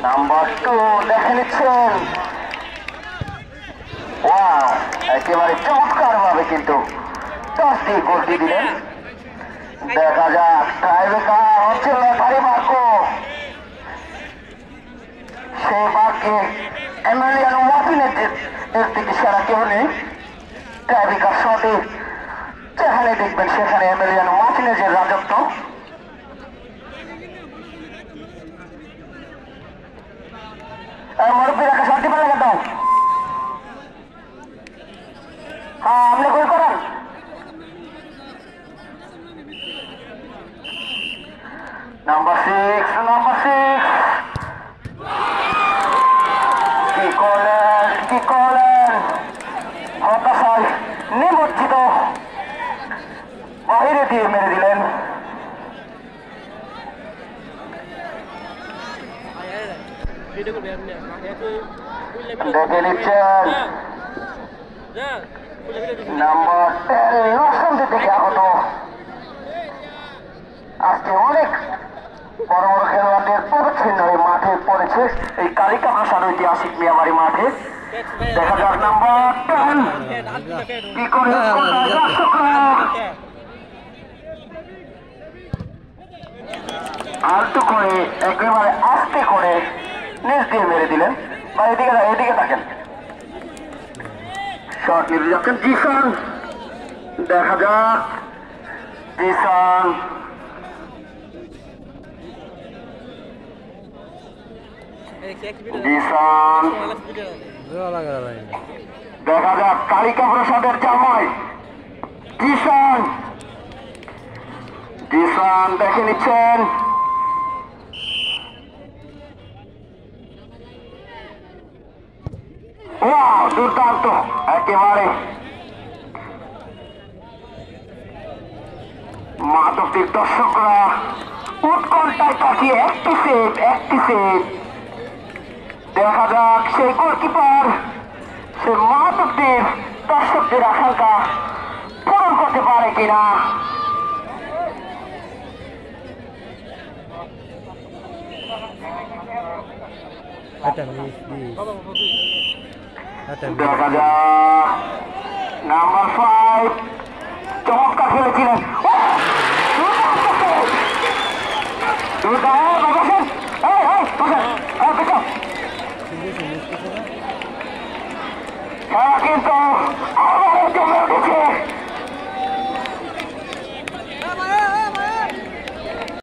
Number 2 দেখে নিচ্ছেন। Wow, একেবারে চমৎকার ভাবে কিন্তু 10 দিয়ে গোলটি দিলেন। দেখা যাক টাইব্রেকার হচ্ছে রেফারি বাক্য, সেই বাক্যে এমিলিয়ানো মার্টিনেজের দিকে সেরা কেউ নেই। টাইব্রেকার শটে যেখানে দেখবেন সেখানে এমিলিয়ানো মার্টিনেজের রাজত্ব। মুরব্বী রাখা শটটি পেলে গেল। হ্যাঁ, আপনি গোল করেন। নাম্বার 6 কি করলেন হতাশায় নিমজ্জিত, বাহিরে দিয়ে মেরে দিলেন। দেখে নিচ্ছেন নাম্বার 10 নরসিংদী থেকে আগত। আজকে অনেক বড় বড় খেলোয়াড়দের পরিচ্ছন্ন এই মাঠে পড়েছে, এই কালিকা ভাষার ঐতিহাসিক মিয়াবাড়ি মাঠে। দেখা যাক নাম্বার 10 কি করে আলতো করে একেবারে আস্তে করে নিচ দিয়ে মেরে দিলেন। বা এদিকে থাকেন, শট নিতে যাচ্ছেন জিসান। দেখা যাক জিসান দেখা যাক কালিকা প্রসাদের জামাই জিসান দেখে নিচ্ছেন। দুর্দান্ত একেবারে মাধবদের দর্শকরা উৎকণ্ঠায় তাকিয়ে একটি সেট। দেখা যাক সেই গোলকিপার সে মাধবদের দর্শকদের আশঙ্কা পূরণ করতে পারে কিনা। দেখা যাক নাম্বার 5 চমৎকার খেলেছিলেন।